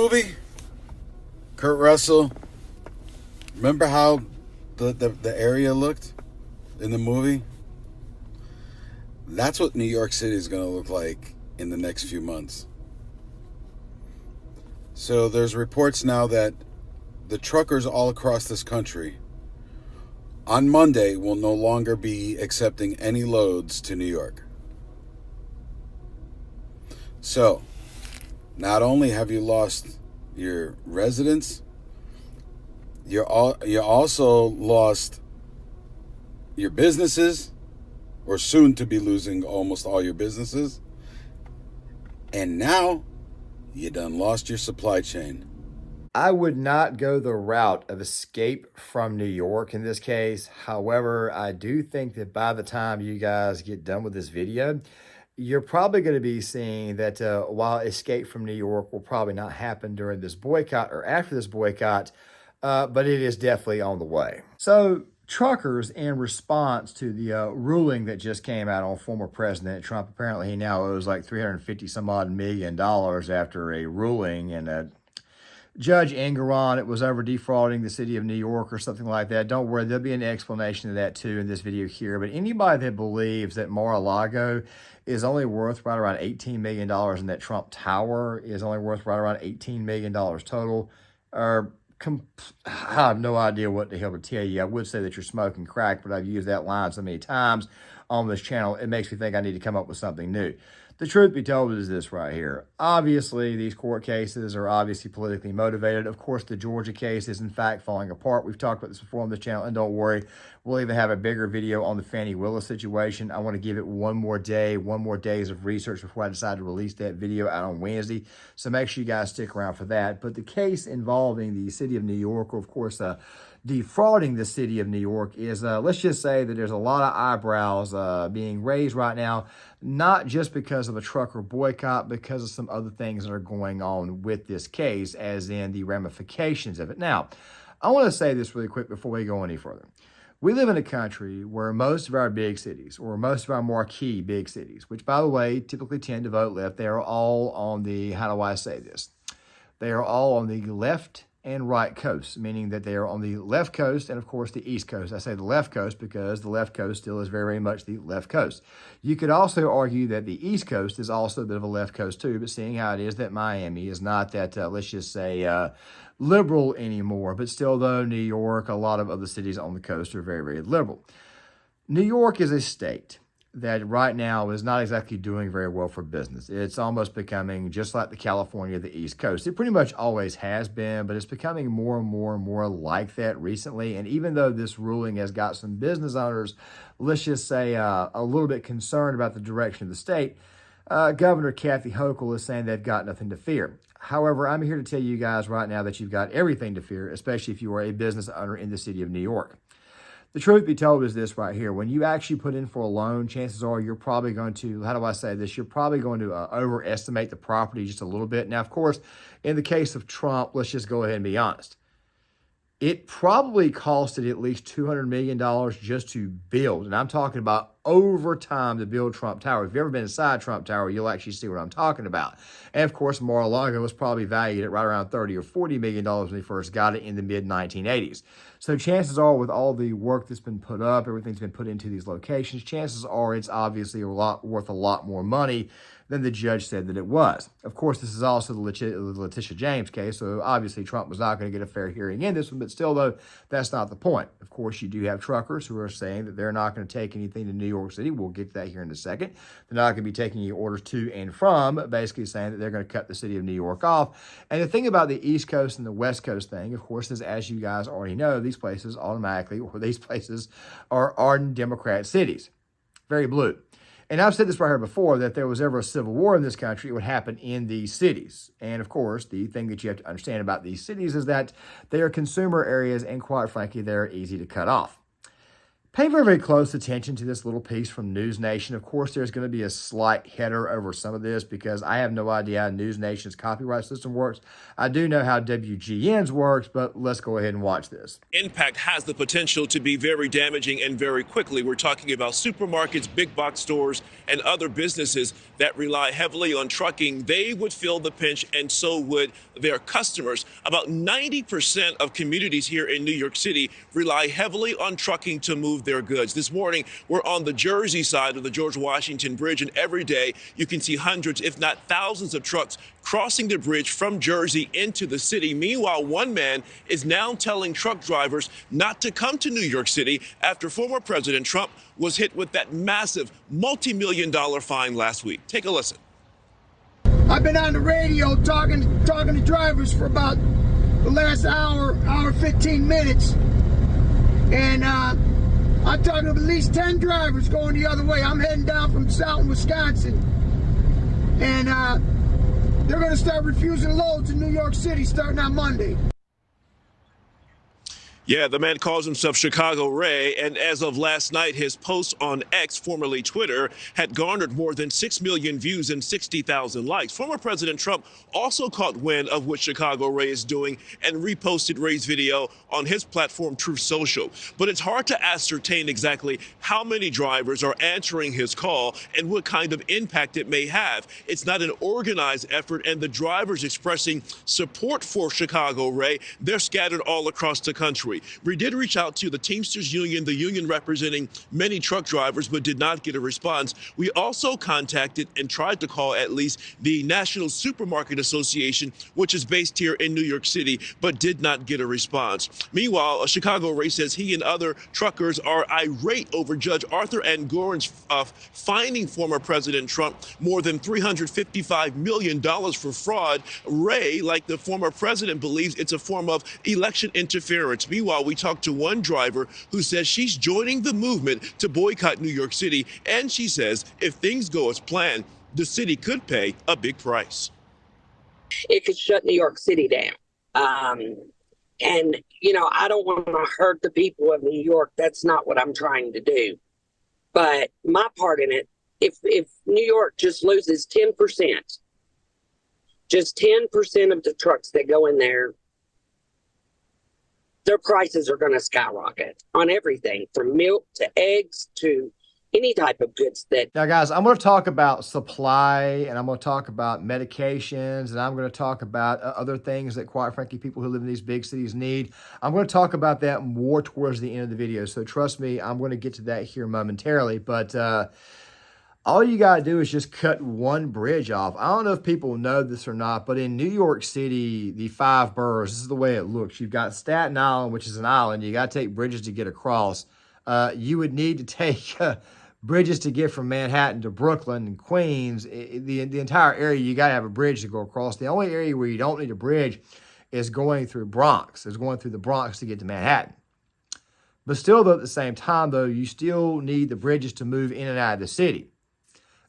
movie? Kurt Russell. Remember how the area looked in the movie? That's what New York City is going to look like in the next few months. So there's reports now that the truckers all across this country on Monday will no longer be accepting any loads to New York. So, not only have you lost your residents, you also lost your businesses, or soon to be losing almost all your businesses. And now, you done lost your supply chain. I would not go the route of escape from New York in this case. However, I do think that by the time you guys get done with this video, you're probably going to be seeing that while escape from New York will probably not happen during this boycott or after this boycott, but it is definitely on the way. So truckers, in response to the ruling that just came out on former President Trump, apparently he now owes like $350 some odd million after a ruling and Judge Engeron, it was over defrauding the city of New York or something like that. Don't worry, there'll be an explanation of that too in this video here. But anybody that believes that Mar-a-Lago is only worth right around $18 million and that Trump Tower is only worth right around $18 million total, I have no idea what the hell to tell you. I would say that you're smoking crack, but I've used that line so many times on this channel, it makes me think I need to come up with something new. The truth be told is this right here. Obviously, these court cases are obviously politically motivated. Of course, the Georgia case is in fact falling apart. We've talked about this before on this channel, and don't worry, we'll even have a bigger video on the Fani Willis situation. I want to give it one more days of research before I decide to release that video out on Wednesday. So make sure you guys stick around for that. But the case involving the city of New York, or of course, defrauding the city of New York is, let's just say that there's a lot of eyebrows being raised right now, not just because of a trucker boycott, because of some other things that are going on with this case, as in the ramifications of it. Now, I want to say this really quick before we go any further. We live in a country where most of our big cities, or most of our marquee big cities, which by the way, typically tend to vote left, they are all on the, how do I say this? They are all on the left and right coast, meaning that they are on the left coast and of course the east coast. I say the left coast because the left coast still is very, very much the left coast. You could also argue that the east coast is also a bit of a left coast too, but seeing how it is that Miami is not that, let's just say, liberal anymore, but still though, New York, a lot of other cities on the coast are very, very liberal. New York is a state that right now is not exactly doing very well for business. It's almost becoming just like the California of the East Coast. It pretty much always has been, but it's becoming more and more and more like that recently. And even though this ruling has got some business owners, let's just say a little bit concerned about the direction of the state, Governor Kathy Hochul is saying they've got nothing to fear. However, I'm here to tell you guys right now that you've got everything to fear, especially if you are a business owner in the city of New York. The truth be told is this right here. When you actually put in for a loan, chances are you're probably going to, how do I say this? You're probably going to overestimate the property just a little bit. Now, of course, in the case of Trump, let's just go ahead and be honest. It probably costed at least $200 million just to build. And I'm talking about over time to build Trump Tower. If you've ever been inside Trump Tower, you'll actually see what I'm talking about. And of course, Mar-a-Lago was probably valued at right around $30 or $40 million when they first got it in the mid-1980s. So chances are, with all the work that's been put up, everything's been put into these locations, chances are it's obviously worth a lot more money than the judge said that it was. Of course, this is also the Letitia James case, so obviously Trump was not going to get a fair hearing in this one, but still, though, that's not the point. Of course, you do have truckers who are saying that they're not going to take anything to New York City. We'll get to that here in a second. They're not going to be taking any orders to and from, basically saying that they're going to cut the city of New York off. And the thing about the East Coast and the West Coast thing, of course, is as you guys already know, these places automatically, or these places are ardent Democrat cities. Very blue. And I've said this right here before, that if there was ever a civil war in this country, it would happen in these cities. And of course, the thing that you have to understand about these cities is that they are consumer areas, and quite frankly, they're easy to cut off. Pay very, very close attention to this little piece from News Nation. Of course, there's going to be a slight header over some of this because I have no idea how News Nation's copyright system works. I do know how WGN's works, but let's go ahead and watch this. Impact has the potential to be very damaging and very quickly. We're talking about supermarkets, big box stores, and other businesses that rely heavily on trucking. They would feel the pinch, and so would their customers. About 90% of communities here in New York City rely heavily on trucking to move their goods. This morning, we're on the Jersey side of the George Washington Bridge, and every day you can see hundreds, if not thousands, of trucks crossing the bridge from Jersey into the city. Meanwhile, one man is now telling truck drivers not to come to New York City after former President Trump was hit with that massive multi-million-dollar fine last week. Take a listen. I've been on the radio talking to drivers for about the last hour 15 minutes, and I'm talking to at least 10 drivers going the other way. I'm heading down from Southern Wisconsin, and they're going to start refusing loads in New York City starting on Monday. Yeah, the man calls himself Chicago Ray, and as of last night, his post on X, formerly Twitter, had garnered more than 6 million views and 60,000 likes. Former President Trump also caught wind of what Chicago Ray is doing and reposted Ray's video on his platform, Truth Social. But it's hard to ascertain exactly how many drivers are answering his call and what kind of impact it may have. It's not an organized effort, and the drivers expressing support for Chicago Ray, they're scattered all across the country. We did reach out to the Teamsters Union, the union representing many truck drivers, but did not get a response. We also contacted and tried to call at least the National Supermarket Association, which is based here in New York City, but did not get a response. Meanwhile, Chicago Ray says he and other truckers are irate over Judge Arthur Engoron's fining former President Trump more than $355 million for fraud. Ray, like the former president, believes it's a form of election interference. Meanwhile, we talked to one driver who says she's joining the movement to boycott New York City, and she says if things go as planned, the city could pay a big price. It could shut New York City down. And, I don't want to hurt the people of New York. That's not what I'm trying to do. But my part in it, if New York just loses 10%, just 10% of the trucks that go in there, their prices are going to skyrocket on everything from milk to eggs to any type of goods that. Now, guys, I'm going to talk about supply, and I'm going to talk about medications, and I'm going to talk about other things that, quite frankly, people who live in these big cities need. I'm going to talk about that more towards the end of the video. So trust me, I'm going to get to that here momentarily. But all you got to do is just cut one bridge off. I don't know if people know this or not, but in New York City, the 5 boroughs, this is the way it looks. You've got Staten Island, which is an island. You got to take bridges to get across. You would need to take bridges to get from Manhattan to Brooklyn and Queens. The entire area, you got to have a bridge to go across. The only area where you don't need a bridge is going through Bronx. Is going through the Bronx to get to Manhattan. But still, though, at the same time, though, you still need the bridges to move in and out of the city.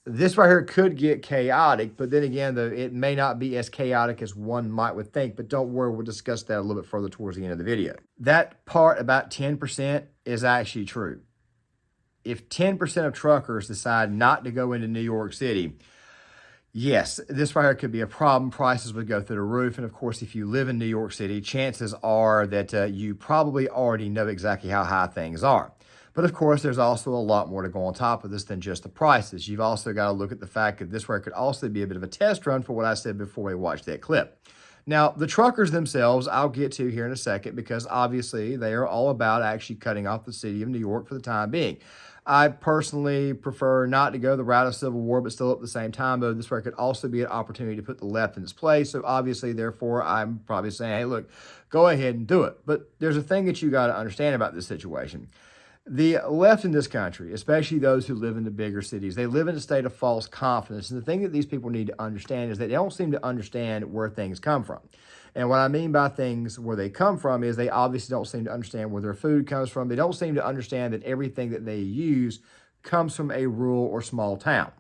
This right here could get chaotic, but then again, though, it may not be as chaotic as one might would think. But don't worry, we'll discuss that a little bit further towards the end of the video. That part about 10% is actually true. If 10% of truckers decide not to go into New York City, yes, this right here could be a problem. Prices would go through the roof. And of course, if you live in New York City, chances are that you probably already know exactly how high things are. But of course, there's also a lot more to go on top of this than just the prices. You've also got to look at the fact that this right could also be a bit of a test run for what I said before we watched that clip. Now, the truckers themselves, I'll get to here in a second, because obviously they are all about actually cutting off the city of New York for the time being. I personally prefer not to go the route of civil war, but still at the same time, though, this right could also be an opportunity to put the left in its place. So obviously, therefore, I'm probably saying, hey, look, go ahead and do it. But there's a thing that you got to understand about this situation. The left in this country, especially those who live in the bigger cities, they live in a state of false confidence. And the thing that these people need to understand is that they don't seem to understand where things come from. And what I mean by things where they come from is they obviously don't seem to understand where their food comes from. They don't seem to understand that everything that they use comes from a rural or small town.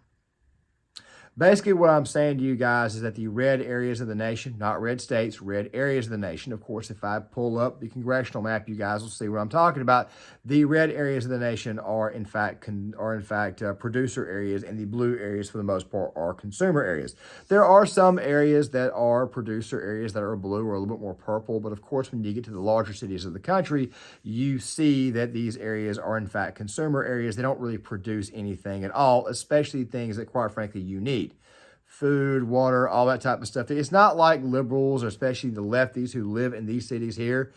Basically, what I'm saying to you guys is that the red areas of the nation, not red states, red areas of the nation. Of course, if I pull up the congressional map, you guys will see what I'm talking about. The red areas of the nation are in fact producer areas, and the blue areas, for the most part, are consumer areas. There are some areas that are producer areas that are blue or a little bit more purple, but of course, when you get to the larger cities of the country, you see that these areas are in fact consumer areas. They don't really produce anything at all, especially things that, quite frankly, you need. Food, water, all that type of stuff. It's not like liberals, or especially the lefties who live in these cities here,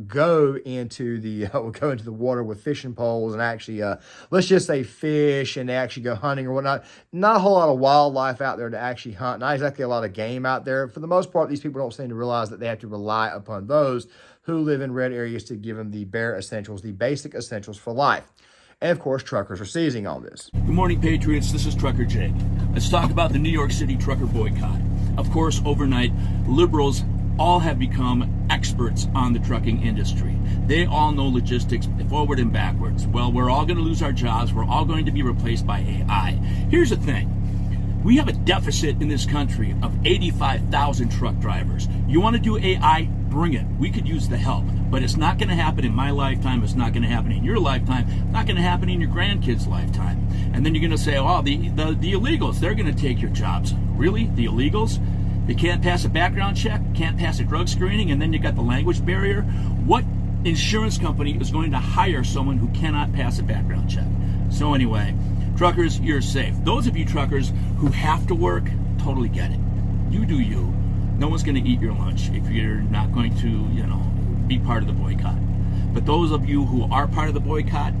go into the water with fishing poles and actually, let's just say, fish, and they actually go hunting or whatnot. Not a whole lot of wildlife out there to actually hunt. Not exactly a lot of game out there. For the most part, these people don't seem to realize that they have to rely upon those who live in red areas to give them the bare essentials, the basic essentials for life. And of course, truckers are seizing on this. Good morning, Patriots. This is Trucker Jake. Let's talk about the New York City trucker boycott. Of course, overnight, liberals all have become experts on the trucking industry. They all know logistics forward and backwards. Well, we're all going to lose our jobs. We're all going to be replaced by AI. Here's the thing. We have a deficit in this country of 85,000 truck drivers. You want to do AI? Bring it. We could use the help. But it's not going to happen in my lifetime. It's not going to happen in your lifetime. It's not going to happen in your grandkids' lifetime. And then you're going to say, oh, the illegals, they're going to take your jobs. Really? The illegals? They can't pass a background check, can't pass a drug screening, and then you got the language barrier? What insurance company is going to hire someone who cannot pass a background check? So anyway, truckers, you're safe. Those of you truckers who have to work, totally get it. You do you. No one's going to eat your lunch if you're not going to, be part of the boycott. But those of you who are part of the boycott,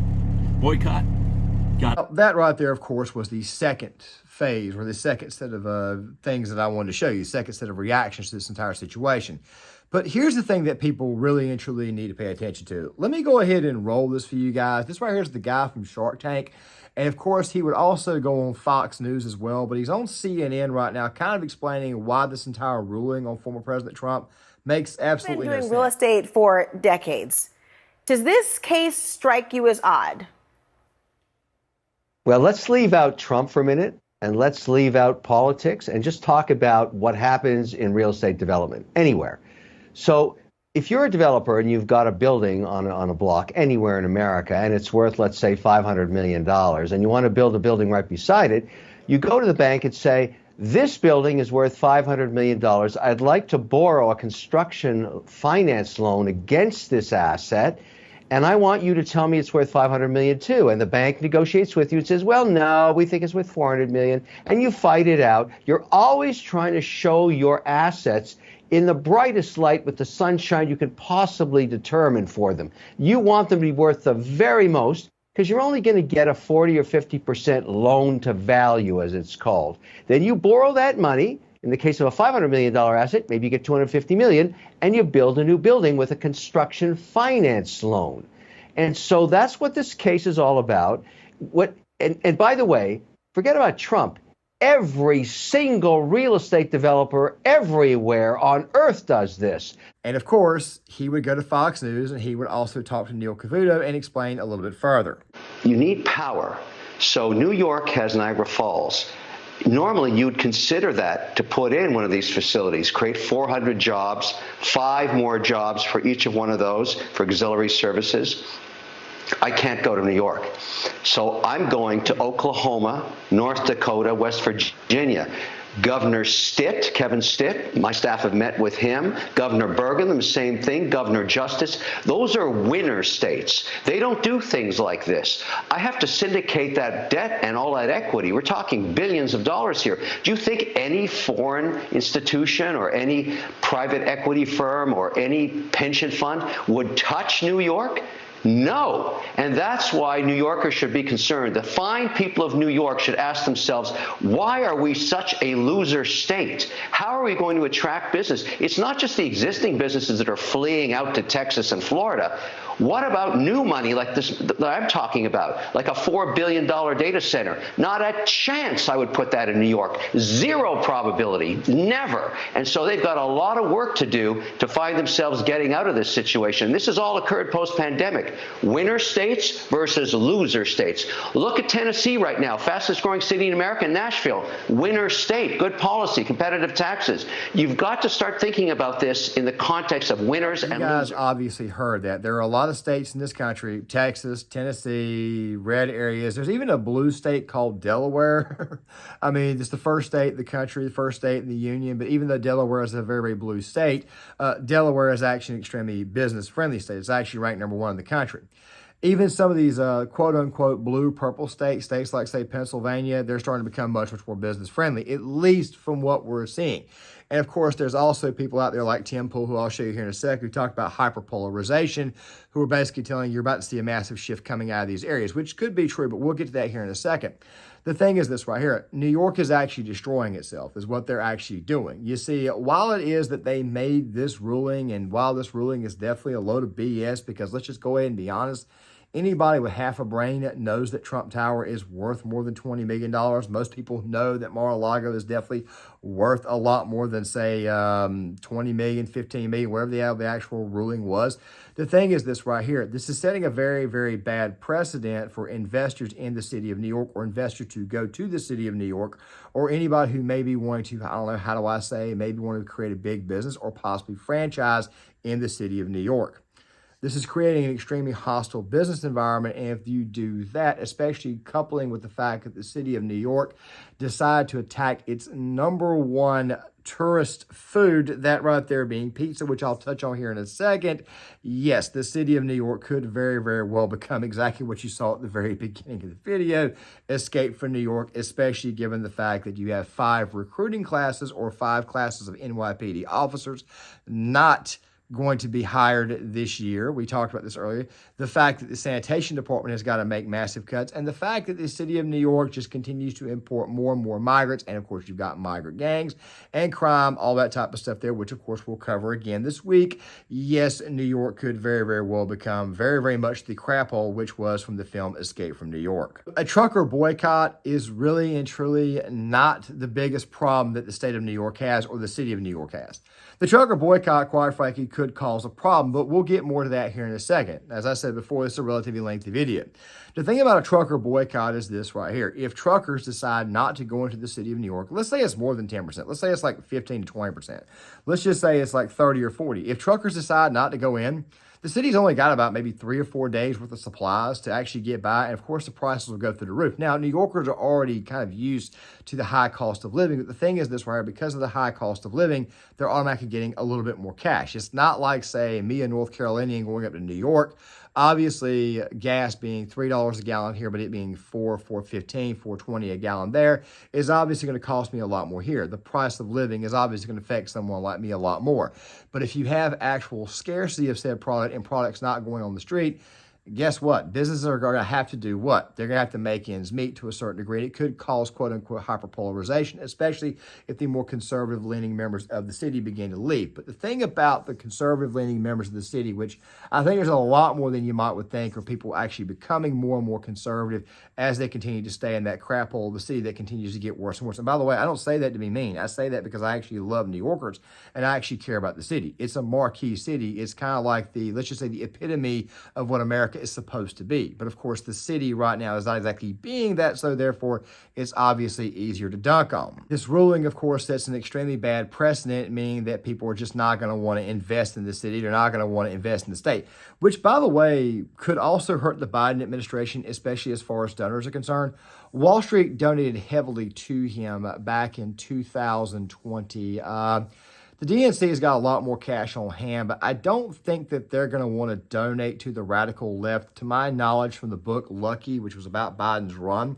that right there, of course, was the second phase, or the second set of things that I wanted to show you, second set of reactions to this entire situation. But here's the thing that people really and truly need to pay attention to. Let me go ahead and roll this for you guys. This right here is the guy from Shark Tank. And of course, he would also go on Fox News as well, but he's on CNN right now, kind of explaining why this entire ruling on former President Trump makes absolutely no sense. Been doing real estate for decades. Does this case strike you as odd? Well, let's leave out Trump for a minute, and let's leave out politics and just talk about what happens in real estate development anywhere. So if you're a developer and you've got a building on a block anywhere in America, and it's worth, let's say, $500 million, and you want to build a building right beside it, you go to the bank and say, this building is worth $500 million. I'd like to borrow a construction finance loan against this asset, and I want you to tell me it's worth $500 million too. And the bank negotiates with you and says, well, no, we think it's worth $400 million, and you fight it out. You're always trying to show your assets in the brightest light with the sunshine you could possibly determine for them. You want them to be worth the very most, because you're only going to get a 40 or 50% loan to value, as it's called. Then you borrow that money. In the case of a $500 million asset, maybe you get $250 million, and you build a new building with a construction finance loan. And so that's what this case is all about. And by the way, forget about Trump. Every single real estate developer everywhere on earth does this. And of course, he would go to Fox News, and he would also talk to Neil Cavuto and explain a little bit further. You need power. So New York has Niagara Falls. Normally, you'd consider that to put in one of these facilities, create 400 jobs, 5 more jobs for each of one of those for auxiliary services. I can't go to New York. So I'm going to Oklahoma, North Dakota, West Virginia. Governor Stitt, Kevin Stitt, my staff have met with him. Governor Burgum, the same thing. Governor Justice. Those are winner states. They don't do things like this. I have to syndicate that debt and all that equity. We're talking billions of dollars here. Do you think any foreign institution or any private equity firm or any pension fund would touch New York? No. And that's why New Yorkers should be concerned. The fine people of New York should ask themselves, why are we such a loser state? How are we going to attract business? It's not just the existing businesses that are fleeing out to Texas and Florida. What about new money like this that I'm talking about, like a $4 billion data center? Not a chance I would put that in New York. Zero probability, never. And so they've got a lot of work to do to find themselves getting out of this situation. This has all occurred post-pandemic. Winner states versus loser states. Look at Tennessee right now, fastest growing city in America, Nashville. Winner state, good policy, competitive taxes. You've got to start thinking about this in the context of winners and losers. You guys obviously heard that. There are a lot of states in this country, Texas, Tennessee, red areas. There's even a blue state called Delaware. I mean, it's the first state in the country, the first state in the union, but even though Delaware is a very, very blue state, Delaware is actually an extremely business-friendly state. It's actually ranked #1 in the country. Even some of these quote-unquote blue-purple states like, say, Pennsylvania, they're starting to become much, much more business-friendly, at least from what we're seeing. And, of course, there's also people out there like Tim Pool, who I'll show you here in a sec, who talked about hyperpolarization, who are basically telling you you're about to see a massive shift coming out of these areas, which could be true, but we'll get to that here in a second. The thing is this right here. New York is actually destroying itself, is what they're actually doing. You see, while it is that they made this ruling, and while this ruling is definitely a load of BS, because let's just go ahead and be honest, anybody with half a brain knows that Trump Tower is worth more than $20 million. Most people know that Mar-a-Lago is definitely worth a lot more than, say, 20 million, 15 million, whatever the actual ruling was. The thing is this right here. This is setting a very, very bad precedent for investors in the city of New York, or investors to go to the city of New York, or anybody who may be wanting to, I don't know, how do I say, maybe want to create a big business or possibly franchise in the city of New York. This is creating an extremely hostile business environment, and if you do that, especially coupling with the fact that the city of New York decided to attack its #1 tourist food, that right there being pizza, which I'll touch on here in a second, yes, the city of New York could very, very well become exactly what you saw at the very beginning of the video, Escape from New York, especially given the fact that you have 5 recruiting classes or 5 classes of NYPD officers not going to be hired this year. We talked about this earlier. The fact that the sanitation department has got to make massive cuts, and the fact that the city of New York just continues to import more and more migrants. And of course, you've got migrant gangs and crime, all that type of stuff there, which of course we'll cover again this week. Yes, New York could very, very well become very, very much the crap hole, which was from the film Escape from New York. A trucker boycott is really and truly not the biggest problem that the state of New York has, or the city of New York has. The trucker boycott, quite frankly, could cause a problem, but we'll get more to that here in a second. As I said before, this is a relatively lengthy video. The thing about a trucker boycott is this right here. If truckers decide not to go into the city of New York, let's say it's more than 10%. Let's say it's like 15 to 20%. Let's just say it's like 30 or 40. If truckers decide not to go in, the city's only got about maybe 3 or 4 days worth of supplies to actually get by, and of course the prices will go through the roof. Now, New Yorkers are already kind of used to the high cost of living, but the thing is this right here, because of the high cost of living, they're automatically getting a little bit more cash. It's not like, say, me, a North Carolinian, going up to New York. Obviously, gas being $3 a gallon here, but it being $4.15, $4.20 a gallon there is obviously going to cost me a lot more here. The price of living is obviously going to affect someone like me a lot more. But if you have actual scarcity of said product and products not going on the street, guess what? Businesses are going to have to do what? They're going to have to make ends meet to a certain degree. And it could cause, quote-unquote, hyperpolarization, especially if the more conservative-leaning members of the city begin to leave. But the thing about the conservative-leaning members of the city, which I think there's a lot more than you might would think, are people actually becoming more and more conservative as they continue to stay in that crap hole of the city that continues to get worse and worse. And by the way, I don't say that to be mean. I say that because I actually love New Yorkers, and I actually care about the city. It's a marquee city. It's kind of like the, let's just say, the epitome of what America is supposed to be. But of course, the city right now is not exactly being that, so therefore it's obviously easier to dunk on. This ruling, of course, sets an extremely bad precedent, meaning that people are just not going to want to invest in the city. They're not going to want to invest in the state, which, by the way, could also hurt the Biden administration, especially as far as donors are concerned. Wall Street donated heavily to him back in 2020. The DNC has got a lot more cash on hand, but I don't think that they're going to want to donate to the radical left. To my knowledge, from the book Lucky, which was about Biden's run,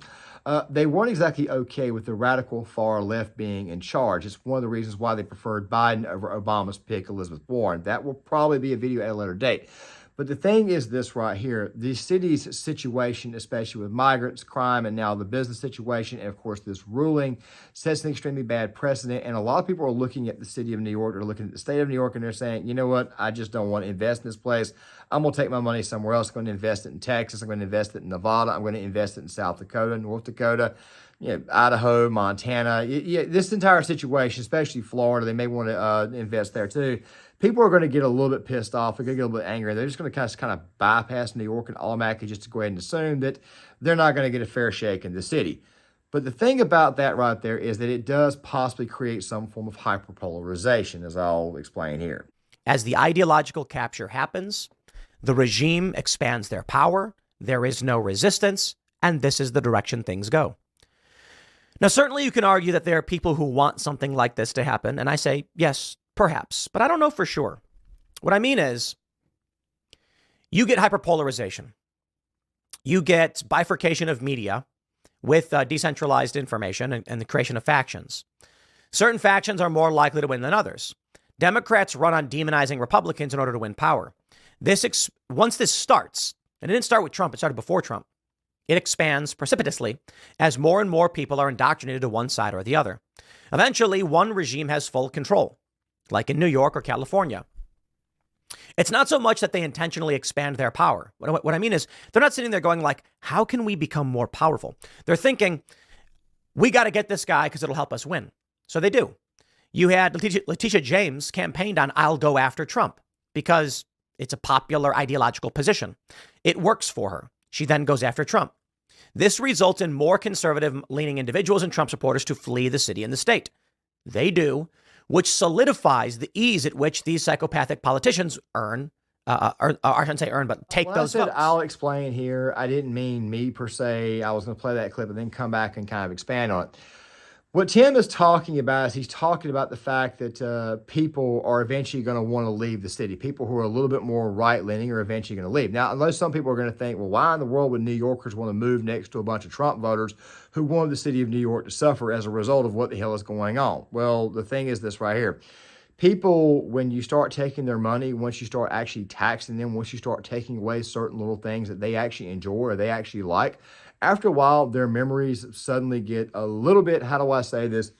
they weren't exactly okay with the radical far left being in charge. It's one of the reasons why they preferred Biden over Obama's pick, Elizabeth Warren. That will probably be a video at a later date. But the thing is this right here, the city's situation, especially with migrants, crime, and now the business situation, and of course this ruling, sets an extremely bad precedent. And a lot of people are looking at the city of New York or looking at the state of New York, and they're saying, you know what, I just don't want to invest in this place. I'm going to take my money somewhere else. I'm going to invest it in Texas. I'm going to invest it in Nevada. I'm going to invest it in South Dakota, North Dakota, Idaho, Montana. This entire situation, especially Florida, they may want to invest there too. People are going to get a little bit pissed off. They're going to get a little bit angry. They're just going to kind of bypass New York and automatically just go ahead and assume that they're not going to get a fair shake in the city. But the thing about that right there is that it does possibly create some form of hyperpolarization, as I'll explain here. As the ideological capture happens, the regime expands their power, there is no resistance, and this is the direction things go. Now, certainly you can argue that there are people who want something like this to happen, and I say, yes, perhaps, but I don't know for sure. What I mean is, you get hyperpolarization. You get bifurcation of media with decentralized information and the creation of factions. Certain factions are more likely to win than others. Democrats run on demonizing Republicans in order to win power. Once this starts, and it didn't start with Trump, it started before Trump, it expands precipitously as more and more people are indoctrinated to one side or the other. Eventually, one regime has full control, like in New York or California. It's not so much that they intentionally expand their power. What I mean is they're not sitting there going like, how can we become more powerful? They're thinking, we got to get this guy because it'll help us win. So they do. You had Letitia James campaigned on, I'll go after Trump, because it's a popular ideological position. It works for her. She then goes after Trump. This results in more conservative-leaning individuals and Trump supporters to flee the city and the state. They do, which solidifies the ease at which these psychopathic politicians earn, I shouldn't say earn, but take those votes. I'll explain here. I didn't mean me per se. I was going to play that clip and then come back and kind of expand on it. What Tim is talking about is he's talking about the fact that people are eventually going to want to leave the city. People who are a little bit more right-leaning are eventually going to leave. Now, unless some people are going to think, well, why in the world would New Yorkers want to move next to a bunch of Trump voters who wanted the city of New York to suffer as a result of what the hell is going on? Well, the thing is this right here. People, when you start taking their money, once you start actually taxing them, once you start taking away certain little things that they actually enjoy or they actually like, after a while, their memories suddenly get a little bit, how do I say this?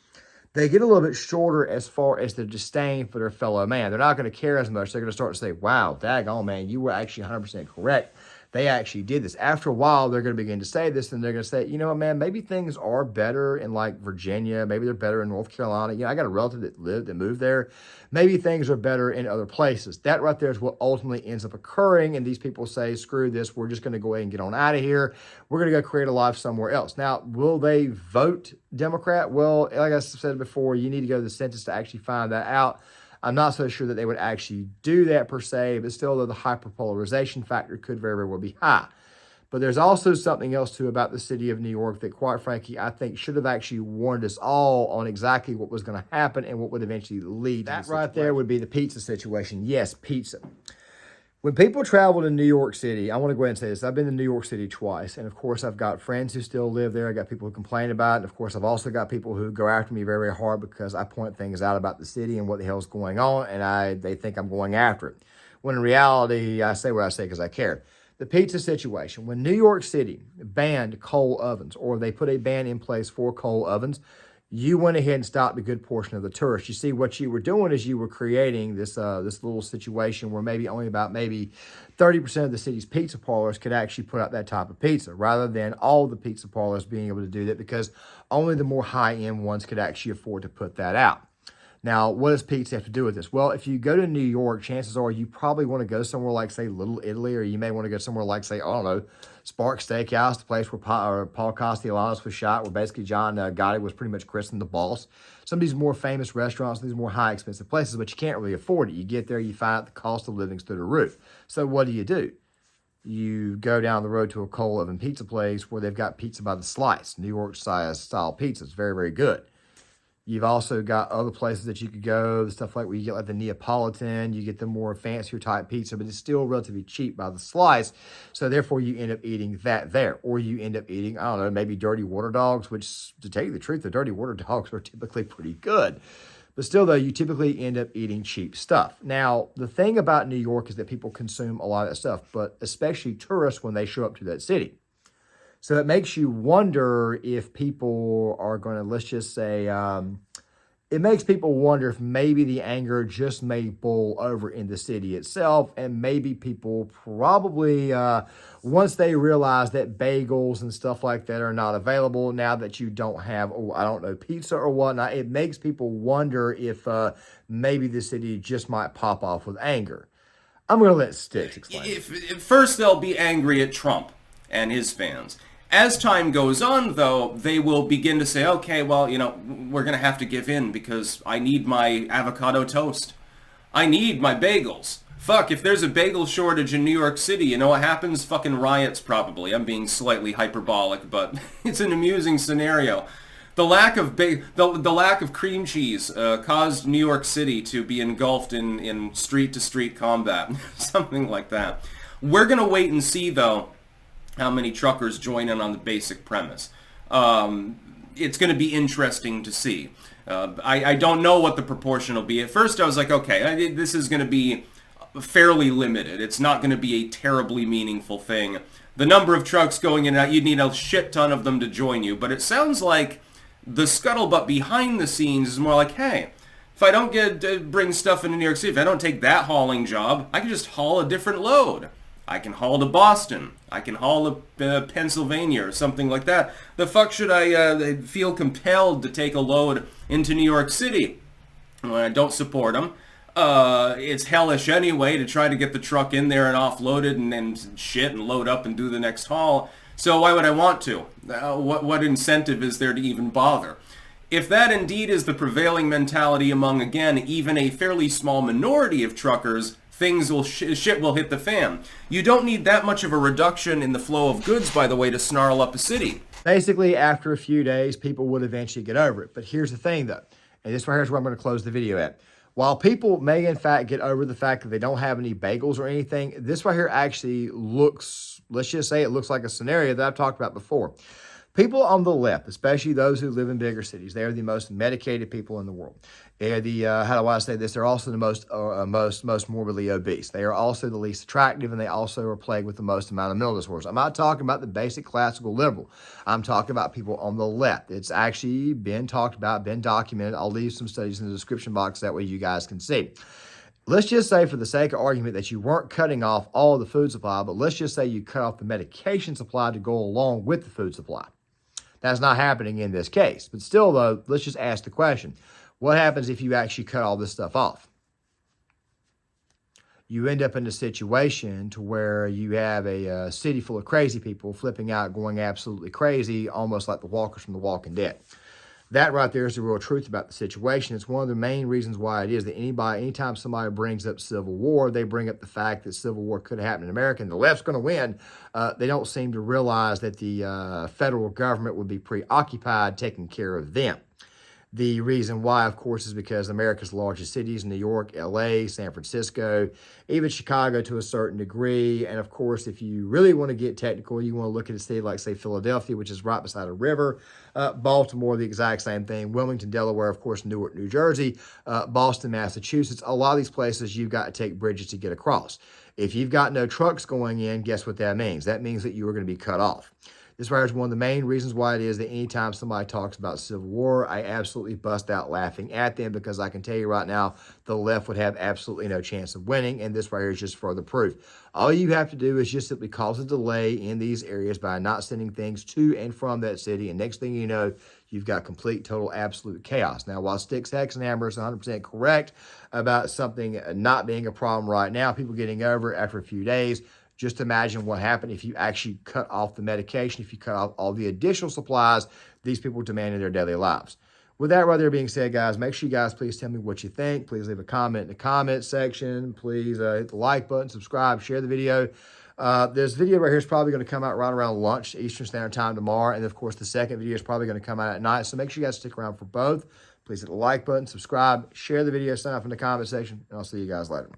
They get a little bit shorter as far as their disdain for their fellow man. They're not going to care as much. They're going to start to say, wow, daggone, man, you were actually 100% correct. They actually did this. After a while, they're going to begin to say this, and they're going to say, you know what, man, maybe things are better in like Virginia. Maybe they're better in North Carolina. You know, I got a relative that moved there. Maybe things are better in other places. That right there is what ultimately ends up occurring. And these people say, screw this. We're just going to go ahead and get on out of here. We're going to go create a life somewhere else. Now, will they vote Democrat? Well, like I said before, you need to go to the census to actually find that out. I'm not so sure that they would actually do that per se, but still, though, the hyperpolarization factor could very, very well be high. But there's also something else, too, about the city of New York that, quite frankly, I think should have actually warned us all on exactly what was going to happen and what would eventually lead to that right there would be the pizza situation. Yes, pizza. When people travel to New York City, I want to go ahead and say this. I've been to New York City twice. And, of course, I've got friends who still live there. I got people who complain about it. And, of course, I've also got people who go after me very, very hard because I point things out about the city and what the hell's going on. And they think I'm going after it. When in reality, I say what I say because I care. The pizza situation. When New York City banned coal ovens, or they put a ban in place for coal ovens, you went ahead and stopped a good portion of the tourists. You see, what you were doing is you were creating this little situation where maybe 30% of the city's pizza parlors could actually put out that type of pizza, rather than all the pizza parlors being able to do that, because only the more high-end ones could actually afford to put that out. Now, what does pizza have to do with this? Well, if you go to New York, chances are you probably want to go somewhere like, say, Little Italy, or you may want to go somewhere like, say, I don't know, Spark Steakhouse, the place where Paul Castellanos was shot, where basically John Gotti was pretty much christened the boss. Some of these more famous restaurants, these more high expensive places, but you can't really afford it. You get there, you find out the cost of living's through the roof. So what do? You go down the road to a coal oven pizza place where they've got pizza by the slice, New York style pizza. It's very, very good. You've also got other places that you could go, stuff like where you get like the Neapolitan, you get the more fancier type pizza, but it's still relatively cheap by the slice. So therefore you end up eating that there. Or you end up eating, I don't know, maybe dirty water dogs, which to tell you the truth, the dirty water dogs are typically pretty good. But still, though, you typically end up eating cheap stuff. Now, the thing about New York is that people consume a lot of that stuff, but especially tourists when they show up to that city. So it makes you wonder if people are going to, let's just say, it makes people wonder if maybe the anger just may boil over in the city itself, and maybe people probably, once they realize that bagels and stuff like that are not available, now that you don't have, I don't know, pizza or whatnot, it makes people wonder if maybe the city just might pop off with anger. I'm going to let Sticks explain. If first, they'll be angry at Trump and his fans. As time goes on, though, they will begin to say, okay, well, you know, we're going to have to give in because I need my avocado toast. I need my bagels. Fuck, if there's a bagel shortage in New York City, you know what happens? Fucking riots, probably. I'm being slightly hyperbolic, but it's an amusing scenario. The lack of the lack of cream cheese caused New York City to be engulfed in street-to-street combat, something like that. We're going to wait and see, though, how many truckers join in on the basic premise. It's going to be interesting to see. I don't know what the proportion will be. At first I was like, okay, this is going to be fairly limited. It's not going to be a terribly meaningful thing. The number of trucks going in and out, you'd need a shit ton of them to join you. But it sounds like the scuttlebutt behind the scenes is more like, hey, if I don't bring stuff into New York City, if I don't take that hauling job, I can just haul a different load. I can haul to Boston. I can haul to Pennsylvania or something like that. The fuck should I feel compelled to take a load into New York City when I don't support them? It's hellish anyway to try to get the truck in there and offload it and shit and load up and do the next haul. So why would I want to? What incentive is there to even bother? If that indeed is the prevailing mentality among, again, even a fairly small minority of truckers, things will shit will hit the fan. You don't need that much of a reduction in the flow of goods, by the way, to snarl up a city. Basically, after a few days, people would eventually get over it. But here's the thing, though, and this right here is where I'm going to close the video at. While people may, in fact, get over the fact that they don't have any bagels or anything, this right here actually looks, let's just say it looks like a scenario that I've talked about before. People on the left, especially those who live in bigger cities, they are the most medicated people in the world. They are the, how do I say this? They're also the most morbidly obese. They are also the least attractive, and they also are plagued with the most amount of mental disorders. I'm not talking about the basic classical liberal. I'm talking about people on the left. It's actually been talked about, been documented. I'll leave some studies in the description box. That way you guys can see. Let's just say, for the sake of argument, that you weren't cutting off all the food supply, but let's just say you cut off the medication supply to go along with the food supply. That's not happening in this case. But still, though, let's just ask the question. What happens if you actually cut all this stuff off? You end up in a situation to where you have a city full of crazy people flipping out, going absolutely crazy, almost like the walkers from The Walking Dead. That right there is the real truth about the situation. It's one of the main reasons why it is that anytime somebody brings up Civil War, they bring up the fact that Civil War could have happened in America and the left's going to win. They don't seem to realize that the federal government would be preoccupied taking care of them. The reason why, of course, is because America's largest cities, New York, LA, San Francisco, even Chicago to a certain degree. And of course, if you really want to get technical, you want to look at a city like, say, Philadelphia, which is right beside a river, Baltimore, the exact same thing, Wilmington, Delaware, of course, Newark, New Jersey, Boston, Massachusetts. A lot of these places, you've got to take bridges to get across. If you've got no trucks going in, guess what that means? That means that you are going to be cut off. This right here is one of the main reasons why it is that anytime somebody talks about Civil War, I absolutely bust out laughing at them, because I can tell you right now, the left would have absolutely no chance of winning, and this right here is just further proof. All you have to do is just simply cause a delay in these areas by not sending things to and from that city, and next thing you know, you've got complete, total, absolute chaos. Now, while Sticks, Hex, and Hammer is 100% correct about something not being a problem right now, people getting over it after a few days, just imagine what happened if you actually cut off the medication, if you cut off all the additional supplies these people demand in their daily lives. With that right there being said, guys, make sure you guys please tell me what you think. Please leave a comment in the comment section. Please hit the like button, subscribe, share the video. This video right here is probably going to come out right around lunch, Eastern Standard Time tomorrow. And of course, the second video is probably going to come out at night. So make sure you guys stick around for both. Please hit the like button, subscribe, share the video, sign up in the comment section, and I'll see you guys later.